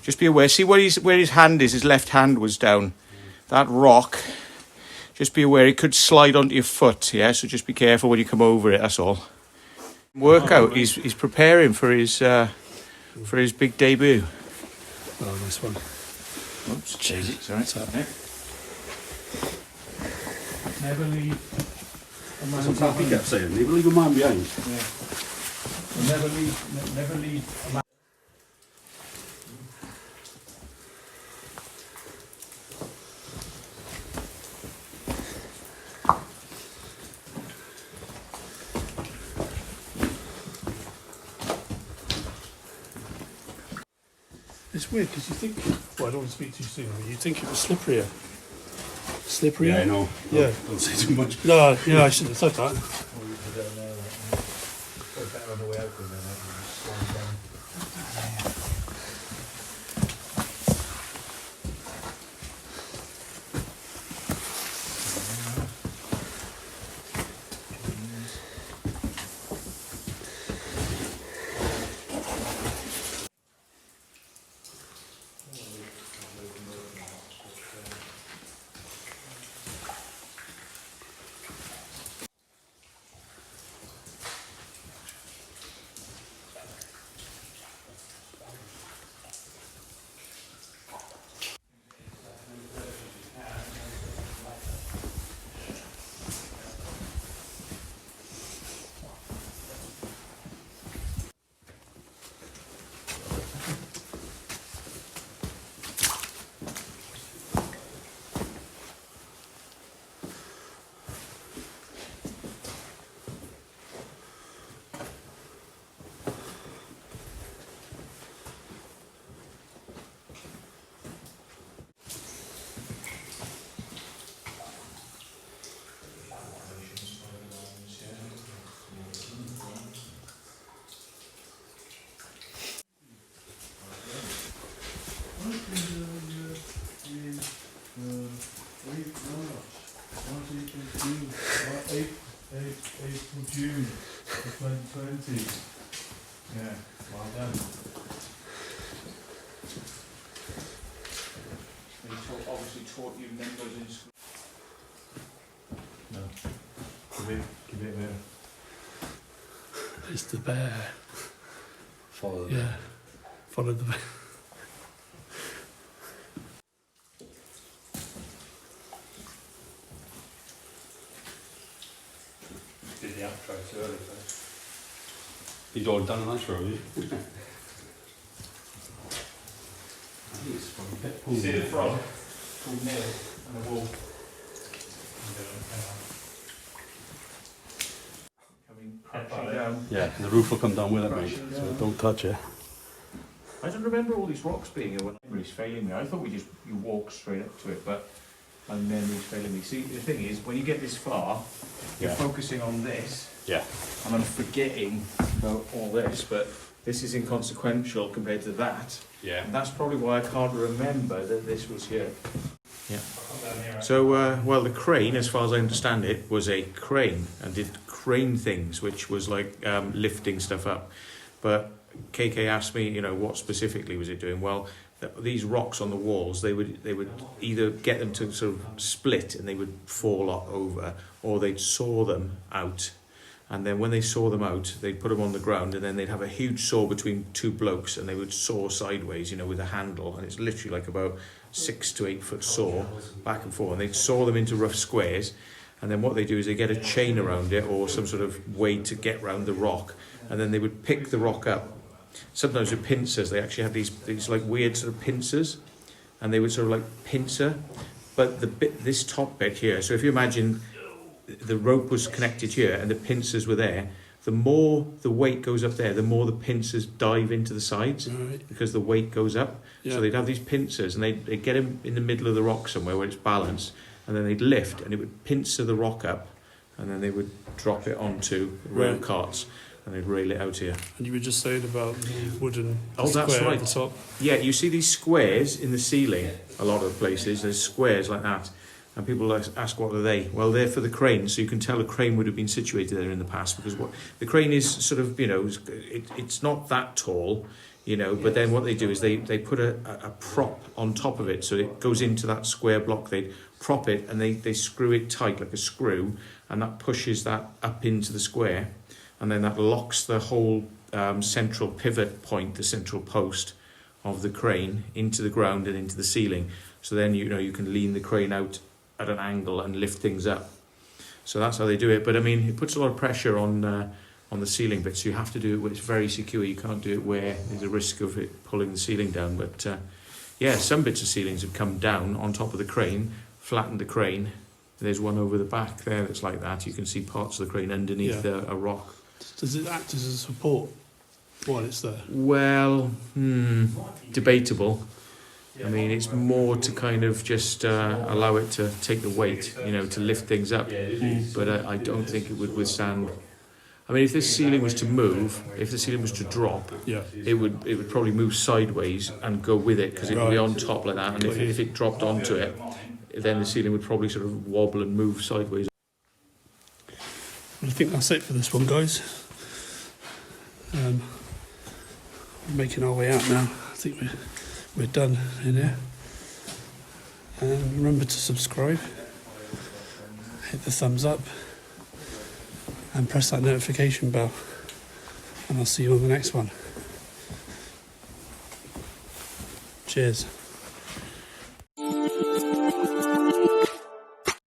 Just be aware. See where his hand is. His left hand was down. That rock. Just be aware it could slide onto your foot. Yeah, so just be careful when you come over it. That's all. Workout. He's preparing for his big debut. Oh, nice one. Oops, cheesy. Sorry. Never leave a man behind. He kept saying, never leave a man behind. Yeah. Never leave a man. It's weird because you think, well, I don't want to speak too soon, but you think it was slipperier. Slipperier? Yeah, I know. Yeah. Don't say too much. No, yeah, I shouldn't have said that. June 2020. Yeah, well done. They obviously taught you numbers in school. No. Give it there. It's the bear. Follow the Yeah. Follow the bear. Did the outro too early, so. He's all done a nice row, have you? I think it's from pit pool. See the frog? Called Neil and the wolf. Coming crashing down. Yeah, the roof will come down with it, mate. Crashing So down. don't touch it. I don't remember all these rocks being here when memory's failing me. I thought you walk straight up to it, but my memory's failing me. See, the thing is, when you get this far, you're focusing on this, Yeah. and I'm forgetting about all this, but this is inconsequential compared to that. Yeah. And that's probably why I can't remember that this was here. Yeah. So, well, the crane, as far as I understand it, was a crane and did crane things, which was like lifting stuff up. But KK asked me, you know, what specifically was it doing? Well, these rocks on the walls, they would either get them to sort of split and they would fall over, or they'd saw them out. And then when they saw them out, they'd put them on the ground, and then they'd have a huge saw between two blokes, and they would saw sideways, you know, with a handle, and it's literally like about 6 to 8 foot saw, back and forth, and they'd saw them into rough squares, and then what they do is they get a chain around it, or some sort of way to get round the rock, and then they would pick the rock up. Sometimes with pincers, they actually had these like weird sort of pincers, and they would sort of like pincer, but this top bit here, so if you imagine the rope was connected here and the pincers were there, the more the weight goes up there, the more the pincers dive into the sides, because the weight goes up. Yeah. So they'd have these pincers, and they'd get them in the middle of the rock somewhere where it's balanced, and then they'd lift, and it would pincer the rock up, and then they would drop it onto rail carts, and they'd rail it out here. And you were just saying about the wooden that's square right. at the top. Yeah, you see these squares in the ceiling, a lot of places, there's squares like that. And people ask, what are they? Well, they're for the crane, so you can tell a crane would have been situated there in the past, because what the crane is sort of, it's not that tall, but then what they do is they put a prop on top of it, so it goes into that square block. They prop it and they screw it tight like a screw, and that pushes that up into the square, and then that locks the whole central pivot point, the central post of the crane, into the ground and into the ceiling. So then you can lean the crane out at an angle and lift things up. So that's how they do it. But I mean, it puts a lot of pressure on the ceiling bit, so you have to do it where it's very secure. You can't do it where there's a risk of it pulling the ceiling down. But some bits of ceilings have come down on top of the crane, flattened the crane. There's one over the back there that's like that. You can see parts of the crane underneath a rock. Does it act as a support while it's there? Well, debatable. I mean, it's more to kind of just allow it to take the weight, to lift things up. But I don't think it would withstand. I mean, if this ceiling was to move, if the ceiling was to drop, it would probably move sideways and go with it, because it would be on top like that. And if it dropped onto it, then the ceiling would probably sort of wobble and move sideways. Well, I think that's it for this one, guys. We're making our way out now. I think we're done in here. And remember to subscribe, hit the thumbs up, and press that notification bell. And I'll see you on the next one. Cheers.